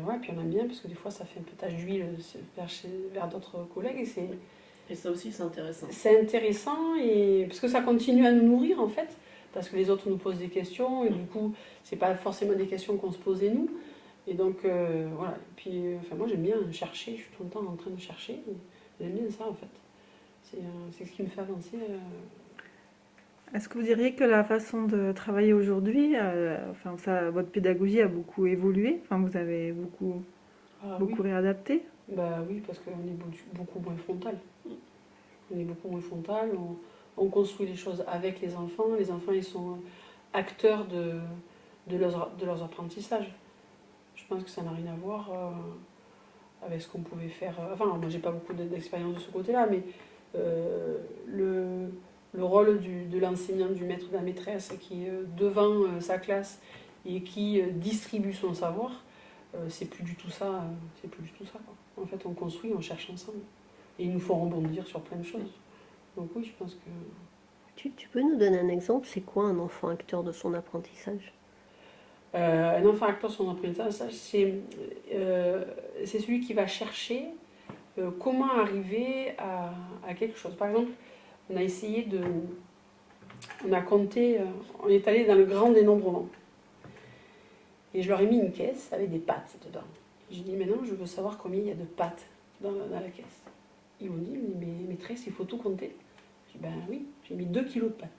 ouais, puis on aime bien, parce que des fois ça fait un peu tache d'huile vers d'autres collègues, Et ça aussi, c'est intéressant. c'est intéressant, parce que ça continue à nous nourrir en fait, parce que les autres nous posent des questions, et du coup, c'est pas forcément des questions qu'on se posait nous. Et donc, voilà. Et puis, moi j'aime bien chercher, je suis tout le temps en train de chercher, et j'aime bien ça en fait. C'est ce qui me fait avancer. Est-ce que vous diriez que la façon de travailler aujourd'hui, votre pédagogie a beaucoup évolué, enfin, vous avez beaucoup Oui. réadapté? Bah oui, parce qu'on est beaucoup moins frontal. On est beaucoup moins frontal, on construit les choses avec les enfants. Les enfants, ils sont acteurs de leurs apprentissages. Je pense que ça n'a rien à voir avec ce qu'on pouvait faire. Enfin, moi, j'ai pas beaucoup d'expérience de ce côté-là, mais le rôle de l'enseignant, du maître, de la maîtresse qui est devant sa classe et qui distribue son savoir, c'est plus du tout ça. C'est plus du tout ça, quoi. En fait, on construit, on cherche ensemble. Et ils nous font rebondir sur plein de choses. Donc oui, je pense que... Tu peux nous donner un exemple? C'est quoi un enfant acteur de son apprentissage? Un enfant acteur de son apprentissage, c'est celui qui va chercher comment arriver à quelque chose. Par exemple, on a essayé de... On a compté, on est allé dans le grand dénombrement. Et je leur ai mis une caisse avec des pâtes dedans. J'ai dit, maintenant, je veux savoir combien il y a de pâtes dans la caisse. Ils m'ont dit, mais maîtresse, il faut tout compter. J'ai dit, ben oui, j'ai mis 2 kilos de pâtes.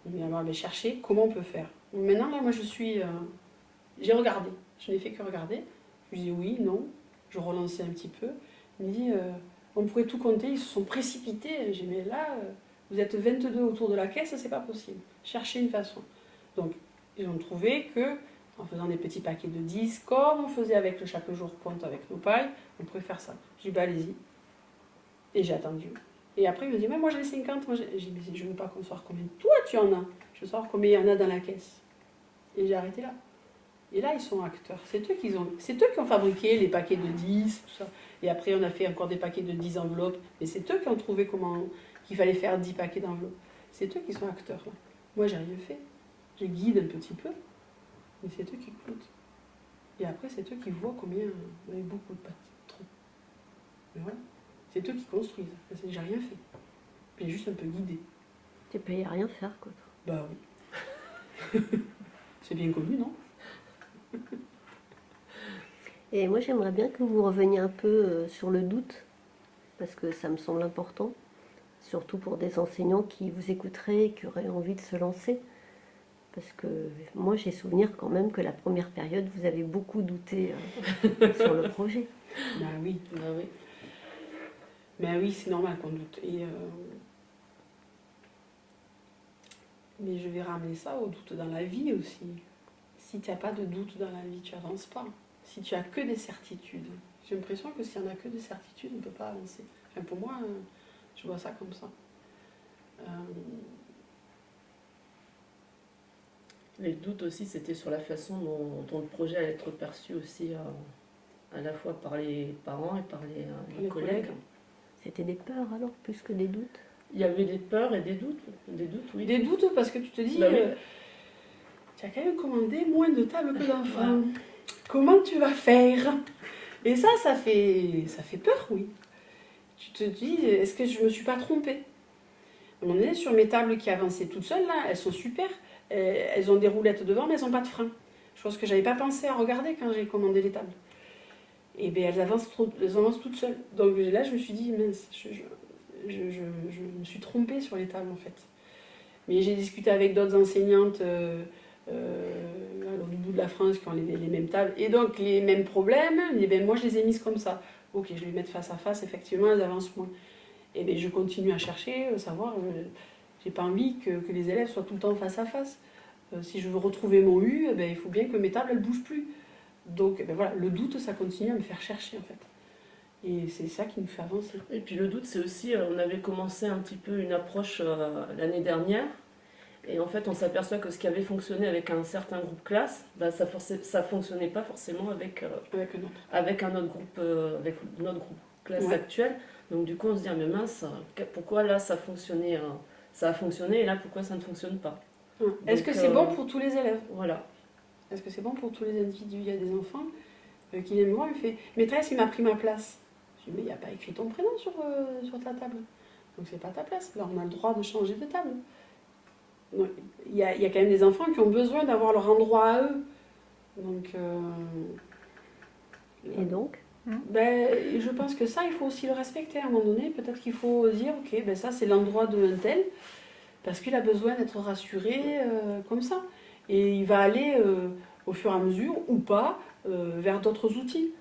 Ils m'ont dit, alors, chercher comment on peut faire. Donc maintenant, là, moi, j'ai regardé. Je n'ai fait que regarder. Je lui ai dit, oui, non. Je relançais un petit peu. Il me dit, on pourrait tout compter. Ils se sont précipités. J'ai dit, mais là, vous êtes 22 autour de la caisse, c'est pas possible. Cherchez une façon. Donc, ils ont trouvé que, en faisant des petits paquets de 10, comme on faisait avec le chaque jour compte avec nos pailles, on pouvait faire ça. J'ai dit, bah allez-y. Et j'ai attendu. Et après, il me dit, mais moi j'ai 50. J'ai dit, mais je ne veux pas qu'on sache combien toi tu en as. Je veux savoir combien il y en a dans la caisse. Et j'ai arrêté là. Et là, ils sont acteurs. C'est eux qui ont fabriqué les paquets de 10, tout ça. Et après, on a fait encore des paquets de 10 enveloppes. Mais c'est eux qui ont trouvé qu'il fallait faire 10 paquets d'enveloppes. C'est eux qui sont acteurs. Là. Moi, j'ai rien fait. Je guide un petit peu. Mais c'est eux qui comptent. Et après, c'est eux qui voient combien on avait beaucoup de pâtes. Trop. Mais voilà. C'est eux qui construisent. J'ai rien fait. J'ai juste un peu guidé. T'es payé à rien faire, quoi. Bah oui. C'est bien connu, non? Et moi, j'aimerais bien que vous reveniez un peu sur le doute, parce que ça me semble important, surtout pour des enseignants qui vous écouteraient et qui auraient envie de se lancer. Parce que moi, j'ai souvenir quand même que la première période, vous avez beaucoup douté sur le projet. Bah oui. Mais oui, c'est normal qu'on doute. Mais je vais ramener ça au doute dans la vie aussi. Si tu n'as pas de doute dans la vie, tu n'avances pas. Si tu as que des certitudes. J'ai l'impression que s'il n'y en a que des certitudes, on ne peut pas avancer. Enfin, pour moi, je vois ça comme ça. Les doutes aussi, c'était sur la façon dont le projet allait être perçu aussi, à la fois par les parents et par les collègues. C'était des peurs alors, plus que des doutes? Il y avait des peurs et des doutes. Des doutes, oui. Des doutes parce que tu te dis, Bah oui. Tu as quand même commandé moins de tables que d'enfants. Ouais. Comment tu vas faire? Et ça fait peur, oui. Tu te dis, est-ce que je ne me suis pas trompée? À un moment donné, sur mes tables qui avançaient toutes seules, là, elles sont super. Elles ont des roulettes devant, mais elles n'ont pas de frein. Chose que je n'avais pas pensé à regarder quand j'ai commandé les tables. Et bien, elles avancent toutes seules. Donc là, je me suis dit, mince, je me suis trompée sur les tables, en fait. Mais j'ai discuté avec d'autres enseignantes à l'autre bout de la France qui ont les mêmes tables. Et donc, les mêmes problèmes, et bien, moi, je les ai mises comme ça. Ok, je vais les mettre face à face, effectivement, elles avancent moins. Et bien, je continue à chercher, savoir... j'ai pas envie que les élèves soient tout le temps face à face. Si je veux retrouver mon U, eh bien, il faut bien que mes tables, elles ne bougent plus. Donc, eh bien, voilà, le doute, ça continue à me faire chercher, en fait. Et c'est ça qui nous fait avancer. Et puis le doute, c'est aussi, on avait commencé un petit peu une approche l'année dernière. Et en fait, on s'aperçoit que ce qui avait fonctionné avec un certain groupe classe, bah, ça ne fonctionnait pas forcément avec un autre groupe, avec notre groupe classe actuel. Donc du coup, on se dit, ah, mais mince, pourquoi là, ça a fonctionné et là, pourquoi ça ne fonctionne pas? Est-ce que c'est bon pour tous les élèves? Voilà. Est-ce que c'est bon pour tous les individus? Il y a des enfants qui viennent me voir, il me fait maîtresse, il m'a pris ma place. Je dis mais il n'y a pas écrit ton prénom sur ta table. Donc c'est pas ta place. Là, on a le droit de changer de table. Donc, il y a quand même des enfants qui ont besoin d'avoir leur endroit à eux. Donc, Et donc? ben, je pense que ça, il faut aussi le respecter à un moment donné. Peut-être qu'il faut dire, ok, ben ça c'est l'endroit d'un tel, parce qu'il a besoin d'être rassuré comme ça. Et il va aller au fur et à mesure, ou pas, vers d'autres outils.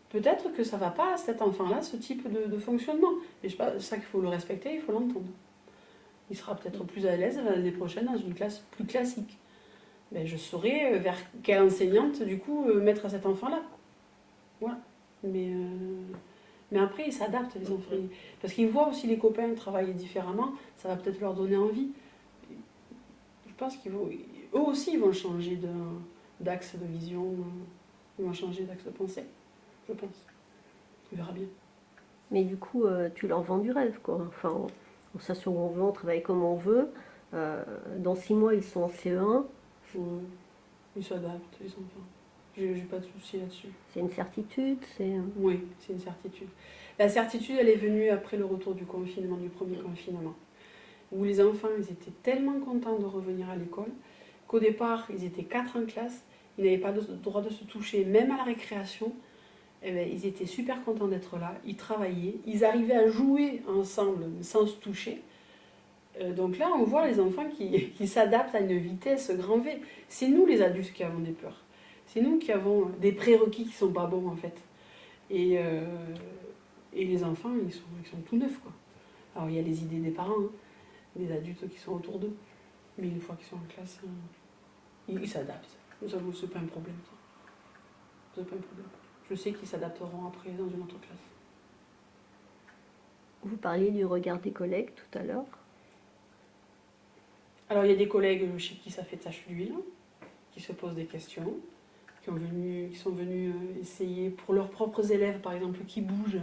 Peut-être que ça ne va pas à cet enfant-là, ce type de fonctionnement. Et je pense ça qu'il faut le respecter, il faut l'entendre. Il sera peut-être plus à l'aise l'année prochaine dans une classe plus classique. Ben, je saurai vers quelle enseignante, du coup, mettre à cet enfant-là. Voilà. Mais après, ils s'adaptent, les enfants. Parce qu'ils voient aussi les copains travailler différemment, ça va peut-être leur donner envie. Je pense eux aussi, ils vont changer d'axe de vision, ils vont changer d'axe de pensée, je pense. On verra bien. Mais du coup, tu leur vends du rêve, quoi. Enfin, on s'assure où on veut, on travaille comme on veut. Dans 6 mois, ils sont en CE1. Ouais. Ils s'adaptent, les enfants. J'ai pas de souci là-dessus. C'est une certitude, c'est... Oui, c'est une certitude. La certitude, elle est venue après le retour du confinement, du premier confinement, où les enfants, ils étaient tellement contents de revenir à l'école qu'au départ, ils étaient 4 en classe, ils n'avaient pas le droit de se toucher, même à la récréation. Eh bien, ils étaient super contents d'être là, ils travaillaient, ils arrivaient à jouer ensemble sans se toucher. Donc là, on voit les enfants qui s'adaptent à une vitesse grand V. C'est nous, les adultes, qui avons des peurs. C'est nous qui avons des prérequis qui ne sont pas bons, en fait. Et les enfants, ils sont tout neufs, quoi. Alors, il y a les idées des parents, hein, des adultes qui sont autour d'eux. Mais une fois qu'ils sont en classe, ils s'adaptent. Ça, c'est pas un problème, ça. C'est pas un problème. Je sais qu'ils s'adapteront après dans une autre classe. Vous parliez du regard des collègues tout à l'heure. Alors, il y a des collègues chez qui ça fait tache d'huile, qui se posent des questions, qui sont venus essayer, pour leurs propres élèves, par exemple, qui bougent,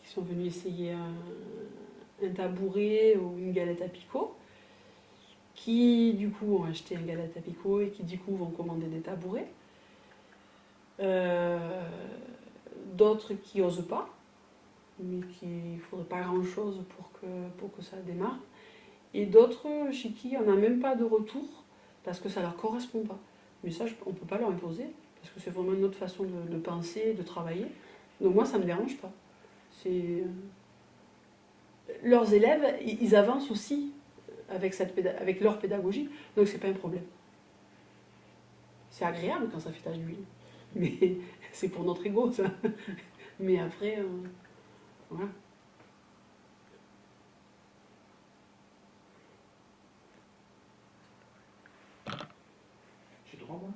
qui sont venus essayer un tabouret ou une galette à picot, qui, du coup, ont acheté une galette à picot et qui, du coup, vont commander des tabourets. D'autres qui n'osent pas, mais il ne faudrait pas grand-chose pour que ça démarre. Et d'autres chez qui on n'a même pas de retour parce que ça ne leur correspond pas. Mais ça, on ne peut pas leur imposer parce que c'est vraiment une autre façon de penser, de travailler. Donc moi, ça ne me dérange pas. Leurs élèves, ils avancent aussi avec leur pédagogie, donc c'est pas un problème. C'est agréable quand ça fait tache d'huile, mais c'est pour notre ego, ça. Mais après, voilà. J'ai le droit, moi.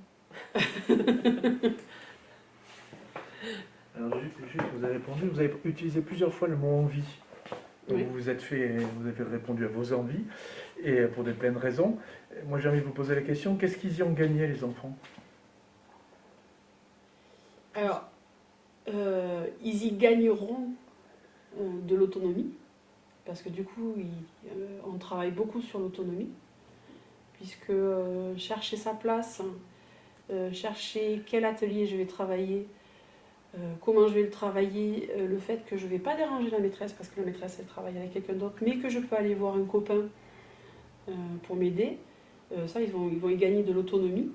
Alors, juste, vous avez répondu, vous avez utilisé plusieurs fois le mot envie. Oui. Vous avez répondu à vos envies, et pour de pleines raisons. Moi, j'ai envie de vous poser la question, qu'est-ce qu'ils y ont gagné, les enfants? Alors, ils y gagneront de l'autonomie, parce que du coup, on travaille beaucoup sur l'autonomie, puisque chercher sa place, chercher quel atelier je vais travailler, comment je vais le travailler, le fait que je ne vais pas déranger la maîtresse, parce que la maîtresse, elle travaille avec quelqu'un d'autre, mais que je peux aller voir un copain pour m'aider, ça, ils vont y gagner de l'autonomie.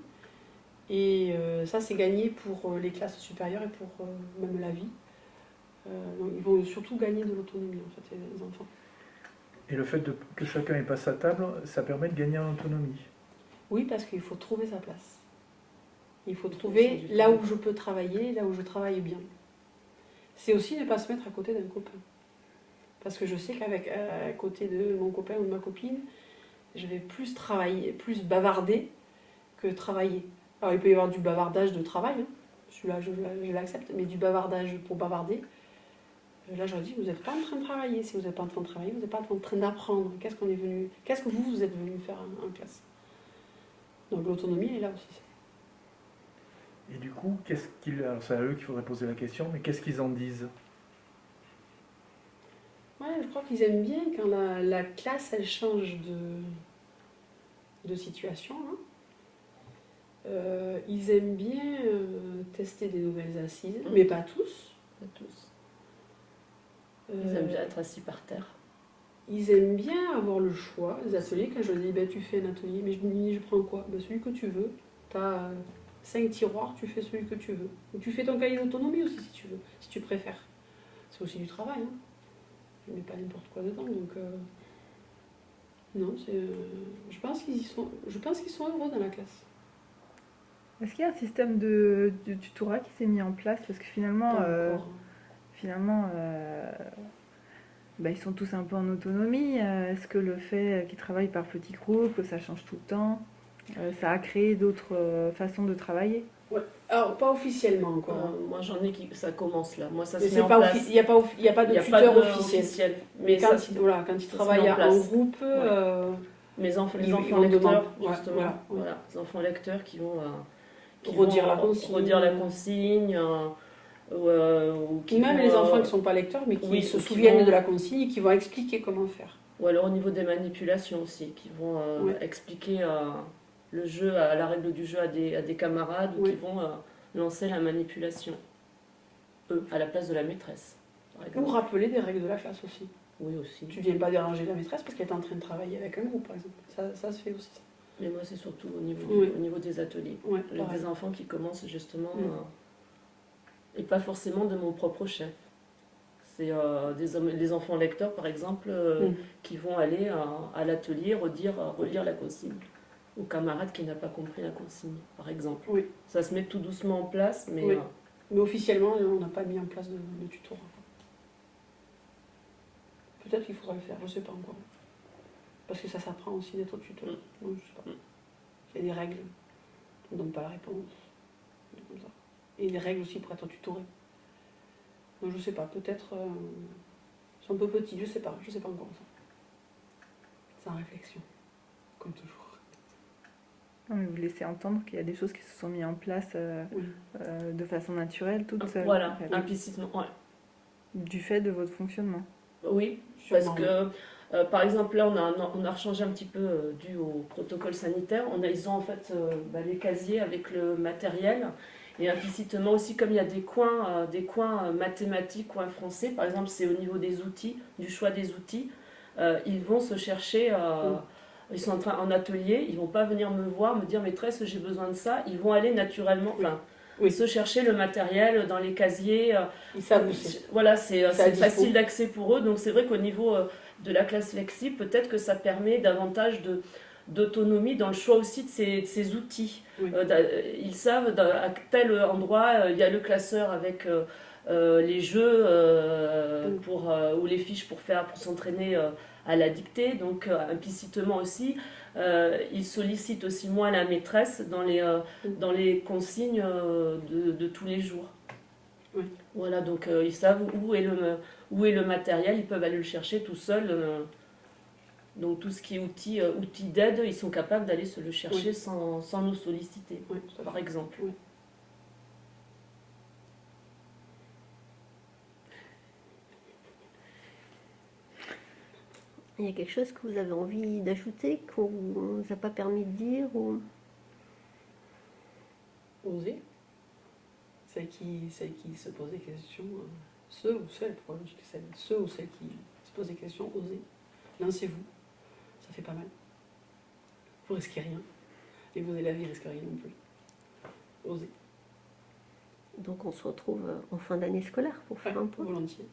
Et ça, c'est gagné pour les classes supérieures et pour même la vie. Donc, ils vont surtout gagner de l'autonomie, en fait, les enfants. Et le fait que chacun ait pas sa table, ça permet de gagner en autonomie. Oui, parce qu'il faut trouver sa place. Il faut trouver là où je peux travailler, là où je travaille bien. C'est aussi ne pas se mettre à côté d'un copain. Parce que je sais à côté de mon copain ou de ma copine, je vais plus travailler, plus bavarder que travailler. Alors il peut y avoir du bavardage de travail, hein. Celui-là je l'accepte, mais du bavardage pour bavarder, là je leur dis, vous n'êtes pas en train de travailler. Si vous n'êtes pas en train de travailler, vous n'êtes pas en train d'apprendre. Qu'est-ce que vous êtes venu faire en classe? Donc l'autonomie elle est là aussi. Et du coup, alors c'est à eux qu'il faudrait poser la question, mais qu'est-ce qu'ils en disent? Ouais, je crois qu'ils aiment bien quand la classe elle change de situation. Hein. Ils aiment bien tester des nouvelles assises, mais pas tous. Pas tous. Euh, Ils aiment bien être assis par terre. Ils aiment bien avoir le choix. Les ateliers, quand je leur dis, ben, tu fais un atelier, mais je prends quoi? Ben, celui que tu veux. Tu as 5 tiroirs, tu fais celui que tu veux. Ou tu fais ton cahier d'autonomie aussi, si tu veux, si tu préfères. C'est aussi du travail. Hein. Je ne mets pas n'importe quoi dedans. Donc, non, je pense qu'ils sont heureux dans la classe. Est-ce qu'il y a un système de tutorat qui s'est mis en place? Parce que finalement, Pas encore. bah, ils sont tous un peu en autonomie. Est-ce que le fait qu'ils travaillent par petits groupes, que ça change tout le temps, ça a créé d'autres façons de travailler? Alors, pas officiellement encore. Moi, j'en ai qui. Ça commence là. Moi, ça Mais se met en pas place. il n'y a pas de Il y a tuteur pas de officiel. Mais Quand ça, ils se travaillent met en en place. groupe, les enfants ils lecteurs, vont demander. justement. Ouais, Voilà, les enfants lecteurs qui vont redire la consigne. redire la consigne, ou qui Même vont, les enfants qui ne sont pas lecteurs, mais qui oui, se ou qui souviennent vont- de la consigne et qui vont expliquer comment faire. ou alors au niveau des manipulations aussi, qui vont Ouais. expliquer le jeu, la règle du jeu à des camarades, ou Ouais. qui vont lancer la manipulation, eux, à la place de la maîtresse, par Ou exemple. rappeler des règles de la classe aussi. Oui, aussi. Tu ne viens pas déranger la maîtresse parce qu'elle est en train de travailler avec un groupe, par exemple. Ça se fait aussi. Ça. Mais moi, c'est surtout au niveau, Oui. au niveau des ateliers. Ouais, Les pareil. des enfants qui commencent justement, Mm. et pas forcément de mon propre chef. C'est des enfants lecteurs, par exemple, qui vont aller à l'atelier relire la consigne. Au camarade qui n'a pas compris la consigne, par exemple. Oui. Ça se met tout doucement en place, mais Oui. Mais officiellement, on n'a pas mis en place de tutorat. Peut-être qu'il faudra le faire, je ne sais pas encore. Parce que ça s'apprend aussi d'être tuteur. Donc, je sais pas. Il y a des règles. On ne donne pas la réponse. Comme ça. Et des règles aussi pour être tutoré. Donc je sais pas, peut-être. C'est un peu petit, je sais pas encore ça. C'est en réflexion, comme toujours. Non, mais vous laissez entendre qu'il y a des choses qui se sont mises en place Oui. de façon naturelle, toutes seules. voilà, en fait, implicitement. Ouais. du fait de votre fonctionnement. Oui, parce Sûrement, que, par exemple, là, on a rechangé un petit peu dû au protocole sanitaire. Ils ont en fait les casiers avec le matériel. Et implicitement aussi, comme il y a des coins mathématiques, coins français, par exemple, c'est au niveau des outils, du choix des outils, ils vont se chercher, ils sont en atelier, ils vont pas venir me voir, me dire maîtresse, j'ai besoin de ça, ils vont aller naturellement, Oui. se chercher le matériel dans les casiers. Ils savent aussi. Voilà, c'est à dispo. facile d'accès pour eux, donc c'est vrai qu'au niveau de la classe flexi, peut-être que ça permet davantage d'autonomie dans le choix aussi de ces outils. Oui. Ils savent à tel endroit il y a le classeur avec les jeux ou les fiches pour s'entraîner à la dictée, donc implicitement aussi ils sollicitent aussi moins la maîtresse dans les consignes de tous les jours. Oui. Voilà, donc ils savent où est le matériel, ils peuvent aller le chercher tout seuls. Donc tout ce qui est outils d'aide, ils sont capables d'aller se le chercher sans nous solliciter, Oui, tout à fait. par exemple. Oui. Il y a quelque chose que vous avez envie d'ajouter, qu'on ne vous a pas permis de dire ou... Oser. Celles qui se posent des questions, ceux ou celles, pourquoi je dis ceux ou celles qui se posent des questions, osez. Lancez-vous. Ça fait pas mal. Vous risquez rien. Et vos élèves, ils risquent rien non plus. Osez. Donc on se retrouve en fin d'année scolaire pour faire un point. Volontiers.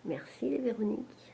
Merci les Véroniques.